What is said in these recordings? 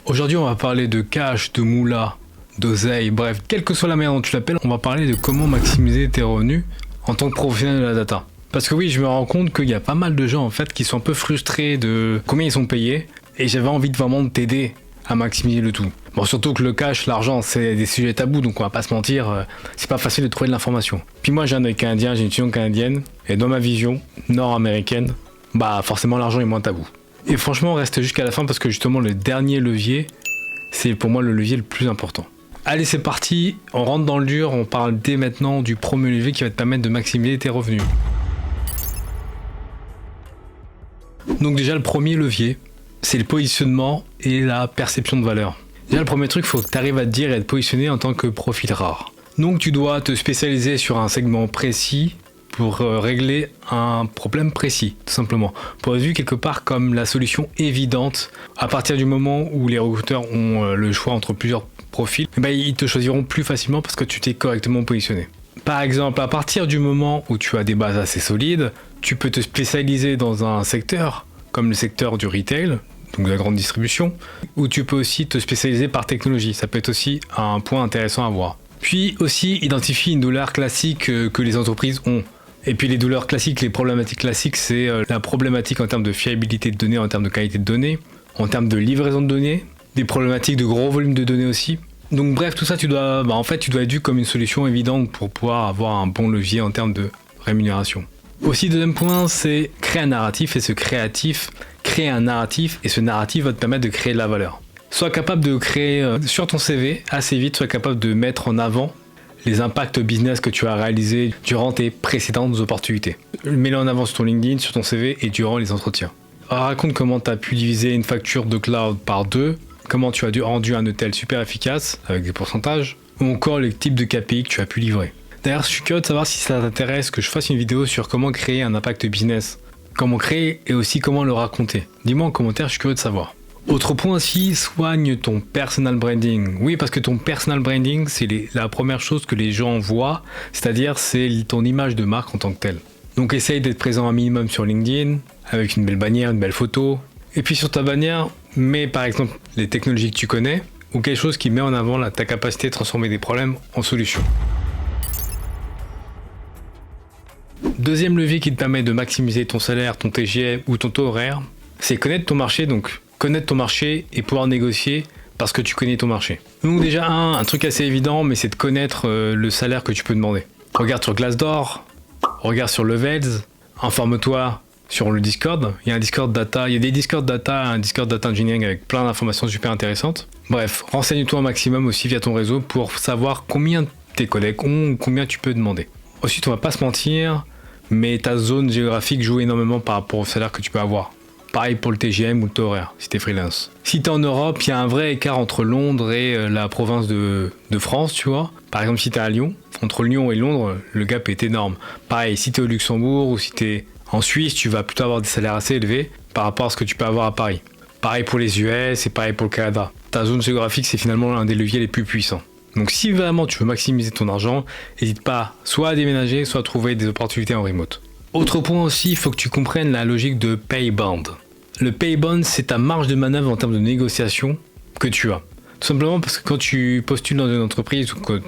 Aujourd'hui, on va parler de cash, de moula, d'oseille, bref, quelle que soit la manière dont tu l'appelles, on va parler de comment maximiser tes revenus en tant que professionnel de la data. Parce que oui, je me rends compte qu'il y a pas mal de gens en fait qui sont un peu frustrés de combien ils sont payés et j'avais envie de vraiment t'aider à maximiser le tout. Bon, surtout que le cash, l'argent, c'est des sujets tabous, donc on va pas se mentir, c'est pas facile de trouver de l'information. Puis moi, j'ai un œil canadien, j'ai une vision canadienne, et dans ma vision nord-américaine, bah forcément l'argent est moins tabou. Et franchement, on reste jusqu'à la fin parce que justement le dernier levier, c'est pour moi le levier le plus important. Allez, c'est parti, on rentre dans le dur, on parle dès maintenant du premier levier qui va te permettre de maximiser tes revenus. Donc déjà, le premier levier, c'est le positionnement et la perception de valeur. Déjà, le premier truc, il faut que tu arrives à te dire et à te positionner en tant que profil rare. Donc tu dois te spécialiser sur un segment précis pour régler un problème précis, tout simplement. Pour être vu quelque part comme la solution évidente, à partir du moment où les recruteurs ont le choix entre plusieurs profils, ils te choisiront plus facilement parce que tu t'es correctement positionné. Par exemple, à partir du moment où tu as des bases assez solides, tu peux te spécialiser dans un secteur, comme le secteur du retail, donc de la grande distribution, où tu peux aussi te spécialiser par technologie. Ça peut être aussi un point intéressant à voir. Puis aussi, identifie une douleur classique que les entreprises ont. Et puis les douleurs classiques, les problématiques classiques, c'est la problématique en termes de fiabilité de données, en termes de qualité de données, en termes de livraison de données, des problématiques de gros volumes de données aussi. Donc bref, tout ça, tu dois être vu comme une solution évidente pour pouvoir avoir un bon levier en termes de rémunération. Aussi, deuxième point, c'est créer un narratif et créer un narratif et ce narratif va te permettre de créer de la valeur. Sois capable de créer sur ton CV assez vite, sois capable de mettre en avant les impacts business que tu as réalisés durant tes précédentes opportunités. Mets-le en avant sur ton LinkedIn, sur ton CV et durant les entretiens. Raconte comment tu as pu diviser une facture de cloud par 2, comment tu as rendu un hôtel super efficace avec des pourcentages, ou encore les types de KPI que tu as pu livrer. D'ailleurs, je suis curieux de savoir si ça t'intéresse que je fasse une vidéo sur comment créer un impact business, comment créer et aussi comment le raconter. Dis-moi en commentaire, je suis curieux de savoir. Autre point aussi, soigne ton personal branding. Oui, parce que ton personal branding, c'est la première chose que les gens voient, c'est-à-dire c'est ton image de marque en tant que telle. Donc essaye d'être présent un minimum sur LinkedIn, avec une belle bannière, une belle photo. Et puis sur ta bannière, mets par exemple les technologies que tu connais, ou quelque chose qui met en avant ta capacité de transformer des problèmes en solutions. Deuxième levier qui te permet de maximiser ton salaire, ton TGM ou ton taux horaire, c'est connaître ton marché, donc connaître ton marché et pouvoir négocier parce que tu connais ton marché. Donc déjà un truc assez évident, mais c'est de connaître le salaire que tu peux demander. Regarde sur Glassdoor, regarde sur Levels, informe-toi sur le Discord. Il y a un Discord data, il y a des Discord data, un Discord data engineering avec plein d'informations super intéressantes. Bref, renseigne-toi un maximum aussi via ton réseau pour savoir combien tes collègues ont ou combien tu peux demander. Ensuite, on va pas se mentir, mais ta zone géographique joue énormément par rapport au salaire que tu peux avoir. Pareil pour le TGM ou le taux horaire, si t'es freelance. Si t'es en Europe, il y a un vrai écart entre Londres et la province de France, tu vois. Par exemple, si t'es à Lyon, entre Lyon et Londres, le gap est énorme. Pareil, si t'es au Luxembourg ou si t'es en Suisse, tu vas plutôt avoir des salaires assez élevés par rapport à ce que tu peux avoir à Paris. Pareil pour les US et pareil pour le Canada. Ta zone géographique, c'est finalement l'un des leviers les plus puissants. Donc si vraiment tu veux maximiser ton argent, n'hésite pas soit à déménager, soit à trouver des opportunités en remote. Autre point aussi, il faut que tu comprennes la logique de pay band. Le pay band, c'est ta marge de manœuvre en termes de négociation que tu as. Tout simplement parce que quand tu postules dans une entreprise ou que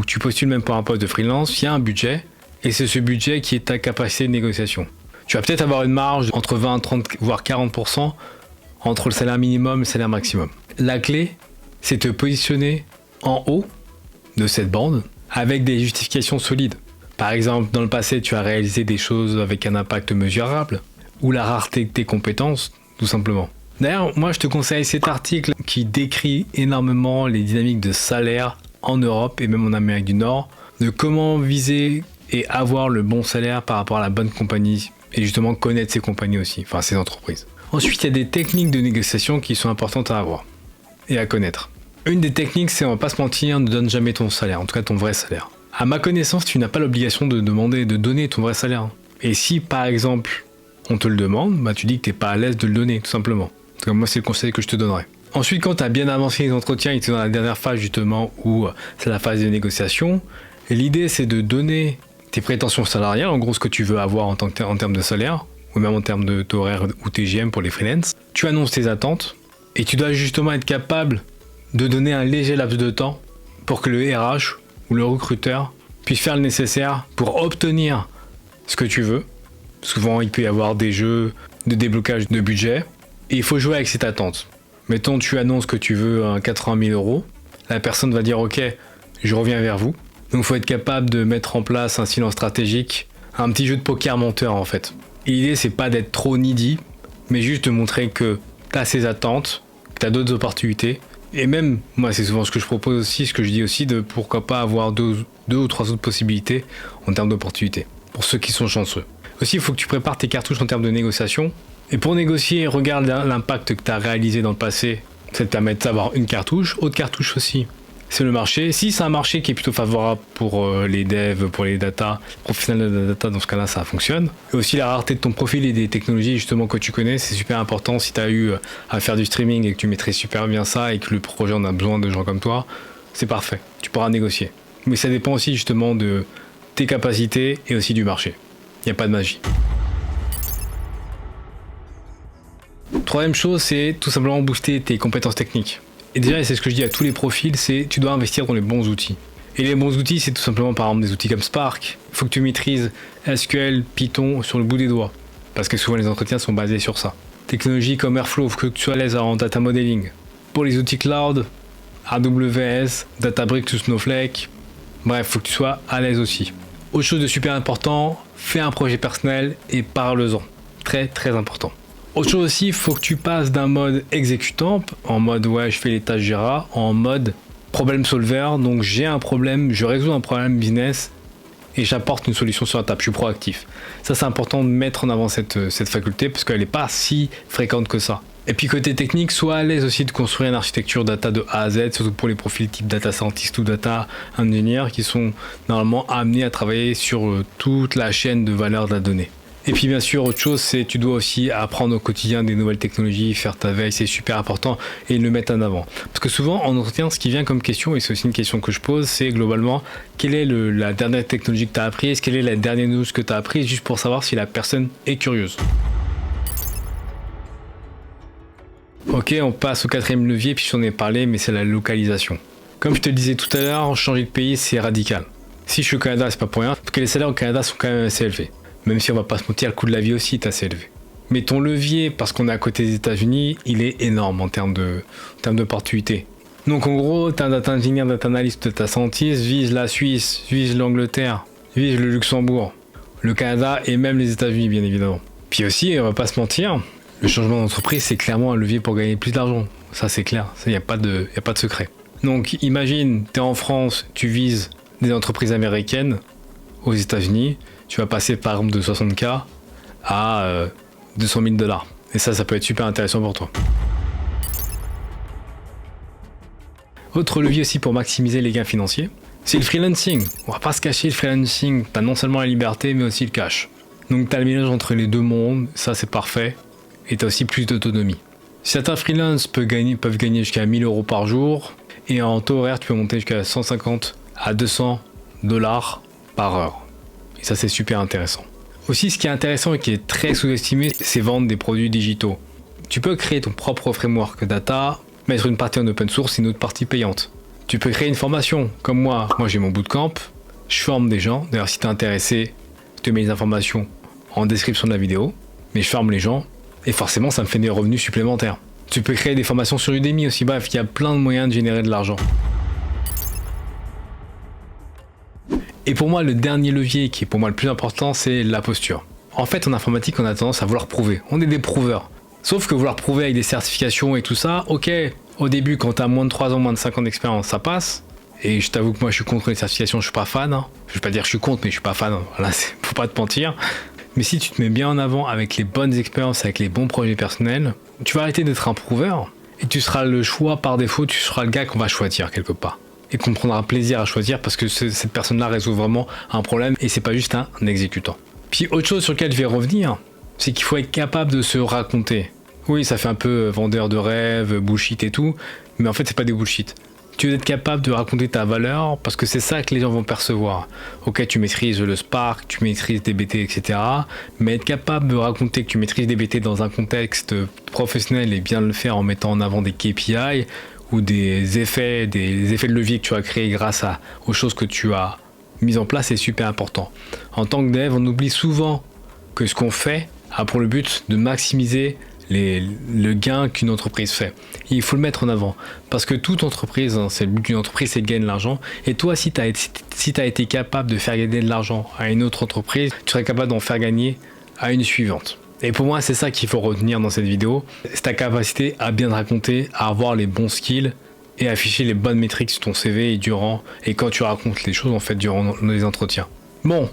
tu postules même pour un poste de freelance, il y a un budget et c'est ce budget qui est ta capacité de négociation. Tu vas peut-être avoir une marge entre 20, 30, voire 40% entre le salaire minimum et le salaire maximum. La clé, c'est te positionner en haut de cette bande avec des justifications solides. Par exemple, dans le passé, tu as réalisé des choses avec un impact mesurable ou la rareté de tes compétences, tout simplement. D'ailleurs, moi, je te conseille cet article qui décrit énormément les dynamiques de salaire en Europe et même en Amérique du Nord, de comment viser et avoir le bon salaire par rapport à la bonne compagnie et justement connaître ces compagnies aussi, enfin ces entreprises. Ensuite, il y a des techniques de négociation qui sont importantes à avoir et à connaître. Une des techniques, c'est, on va pas se mentir, ne donne jamais ton salaire, en tout cas ton vrai salaire. À ma connaissance, tu n'as pas l'obligation de donner ton vrai salaire. Et si, par exemple, on te le demande, tu dis que tu n'es pas à l'aise de le donner, tout simplement. En tout cas, moi, c'est le conseil que je te donnerais. Ensuite, quand tu as bien avancé les entretiens et que tu es dans la dernière phase, justement, où c'est la phase de négociation, l'idée, c'est de donner tes prétentions salariales, en gros, ce que tu veux avoir en termes de salaire, ou même en termes de taux horaire ou TGM pour les freelance. Tu annonces tes attentes, Et tu dois justement être capable de donner un léger laps de temps pour que le RH ou le recruteur puisse faire le nécessaire pour obtenir ce que tu veux. Souvent, il peut y avoir des jeux de déblocage de budget et il faut jouer avec cette attente. Mettons, tu annonces que tu veux 80 000 euros. La personne va dire « Ok, je reviens vers vous ». Donc, il faut être capable de mettre en place un silence stratégique, un petit jeu de poker menteur en fait. Et l'idée, c'est pas d'être trop needy, mais juste de montrer que tu as ces attentes, que tu as d'autres opportunités. Et même, moi, c'est souvent ce que je propose aussi, ce que je dis aussi, de pourquoi pas avoir deux ou trois autres possibilités en termes d'opportunités, pour ceux qui sont chanceux. Aussi, il faut que tu prépares tes cartouches en termes de négociation. Et pour négocier, regarde l'impact que tu as réalisé dans le passé. Ça te permet d'avoir une cartouche. Autre cartouche aussi, c'est le marché. Si c'est un marché qui est plutôt favorable pour les devs, pour les data, professionnels de la data, dans ce cas-là, ça fonctionne. Et aussi la rareté de ton profil et des technologies justement que tu connais, c'est super important. Si tu as eu à faire du streaming et que tu maîtrises super bien ça et que le projet en a besoin de gens comme toi, c'est parfait. Tu pourras négocier. Mais ça dépend aussi justement de tes capacités et aussi du marché. Il n'y a pas de magie. Troisième chose, c'est tout simplement booster tes compétences techniques. Et déjà, c'est ce que je dis à tous les profils, c'est tu dois investir dans les bons outils. Et les bons outils, c'est tout simplement par exemple des outils comme Spark. Il faut que tu maîtrises SQL, Python sur le bout des doigts. Parce que souvent les entretiens sont basés sur ça. Technologies comme Airflow, il faut que tu sois à l'aise en data modeling. Pour les outils cloud, AWS, Databricks ou Snowflake, bref, il faut que tu sois à l'aise aussi. Autre chose de super important, fais un projet personnel et parle-en. Très très important. Autre chose aussi, il faut que tu passes d'un mode exécutant, en mode ouais je fais les tâches Jira, en mode problem solver, donc j'ai un problème, je résous un problème business et j'apporte une solution sur la table, je suis proactif. Ça c'est important de mettre en avant cette faculté parce qu'elle n'est pas si fréquente que ça. Et puis côté technique, sois à l'aise aussi de construire une architecture data de A à Z, surtout pour les profils type data scientist ou data engineer qui sont normalement amenés à travailler sur toute la chaîne de valeur de la donnée. Et puis bien sûr, autre chose, c'est tu dois aussi apprendre au quotidien des nouvelles technologies, faire ta veille, c'est super important et le mettre en avant. Parce que souvent, en entretien, ce qui vient comme question, et c'est aussi une question que je pose, c'est globalement, quelle est la dernière technologie que tu as apprise, quelle est la dernière news que tu as apprise, juste pour savoir si la personne est curieuse. Ok, on passe au quatrième levier, puis j'en ai parlé, mais c'est la localisation. Comme je te le disais tout à l'heure, changer de pays, c'est radical. Si je suis au Canada, c'est pas pour rien, parce que les salaires au Canada sont quand même assez élevés. Même si on va pas se mentir, le coût de la vie aussi est assez élevé. Mais ton levier, parce qu'on est à côté des États-Unis, il est énorme en termes d'opportunités. Donc en gros, t'es un data engineer, data analyst, data scientist, vise la Suisse, vise l'Angleterre, vise le Luxembourg, le Canada et même les États-Unis, bien évidemment. Puis aussi, on va pas se mentir, le changement d'entreprise, c'est clairement un levier pour gagner plus d'argent. Ça, c'est clair. Il n'y a pas de secret. Donc imagine, t'es en France, tu vises des entreprises américaines aux États-Unis. Tu vas passer par exemple de 60K à 200 000 $. Et ça peut être super intéressant pour toi. Autre levier aussi pour maximiser les gains financiers, c'est le freelancing. On va pas se cacher, le freelancing, t'as non seulement la liberté mais aussi le cash. Donc t'as le mélange entre les deux mondes, ça c'est parfait. Et t'as aussi plus d'autonomie. Certains freelances peuvent gagner jusqu'à 1000 € par jour. Et en taux horaire, tu peux monter jusqu'à 150 à 200 $ par heure. Et ça, c'est super intéressant. Aussi, ce qui est intéressant et qui est très sous-estimé, c'est vendre des produits digitaux. Tu peux créer ton propre framework data, mettre une partie en open source et une autre partie payante. Tu peux créer une formation, comme moi j'ai mon bootcamp, je forme des gens. D'ailleurs, si tu es intéressé, je te mets les informations en description de la vidéo, mais je forme les gens et forcément, ça me fait des revenus supplémentaires. Tu peux créer des formations sur Udemy aussi, bref, il y a plein de moyens de générer de l'argent. Et pour moi, le dernier levier qui est pour moi le plus important, c'est la posture. En fait, en informatique, on a tendance à vouloir prouver. On est des prouveurs. Sauf que vouloir prouver avec des certifications et tout ça, ok, au début, quand tu as moins de 3 ans, moins de 5 ans d'expérience, ça passe. Et je t'avoue que moi, je suis contre les certifications, je suis pas fan. Je vais pas dire que je suis contre, mais je suis pas fan. Voilà, faut pas te mentir. Mais si tu te mets bien en avant avec les bonnes expériences, avec les bons projets personnels, tu vas arrêter d'être un prouveur et tu seras le choix par défaut, tu seras le gars qu'on va choisir quelque part. Et qu'on prendra plaisir à choisir parce que cette personne-là résout vraiment un problème et c'est pas juste un exécutant. Puis autre chose sur laquelle je vais revenir, c'est qu'il faut être capable de se raconter. Oui, ça fait un peu vendeur de rêves, bullshit et tout, mais en fait c'est pas des bullshit. Tu dois être capable de raconter ta valeur parce que c'est ça que les gens vont percevoir. Ok, tu maîtrises le Spark, tu maîtrises DBT, etc. Mais être capable de raconter que tu maîtrises DBT dans un contexte professionnel et bien le faire en mettant en avant des KPI ou des effets de levier que tu as créés grâce aux choses que tu as mises en place, c'est super important. En tant que dev, on oublie souvent que ce qu'on fait a pour le but de maximiser le gain qu'une entreprise fait. Et il faut le mettre en avant parce que toute entreprise, c'est le but d'une entreprise, c'est de gagner de l'argent. Et toi, si tu as été capable de faire gagner de l'argent à une autre entreprise, tu serais capable d'en faire gagner à une suivante. Et pour moi, c'est ça qu'il faut retenir dans cette vidéo, c'est ta capacité à bien te raconter, à avoir les bons skills et afficher les bonnes métriques sur ton CV et quand tu racontes les choses en fait durant les entretiens. Bon.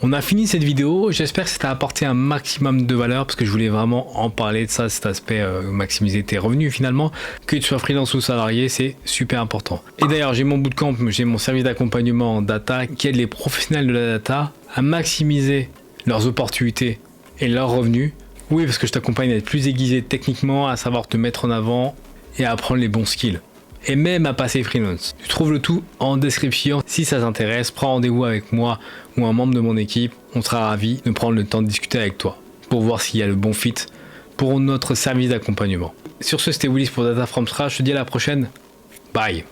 On a fini cette vidéo, j'espère que ça t'a apporté un maximum de valeur parce que je voulais vraiment en parler de ça, cet aspect maximiser tes revenus finalement, que tu sois freelance ou salarié, c'est super important. Et d'ailleurs j'ai mon bootcamp, j'ai mon service d'accompagnement en data qui aide les professionnels de la data à maximiser leurs opportunités et leurs revenus. Oui, parce que je t'accompagne à être plus aiguisé techniquement, à savoir te mettre en avant et à apprendre les bons skills. Et même à passer freelance. Tu trouves le tout en description. Si ça t'intéresse, prends rendez-vous avec moi ou un membre de mon équipe. On sera ravis de prendre le temps de discuter avec toi pour voir s'il y a le bon fit pour notre service d'accompagnement. Sur ce, c'était Willis pour Data from Scratch. Je te dis à la prochaine. Bye.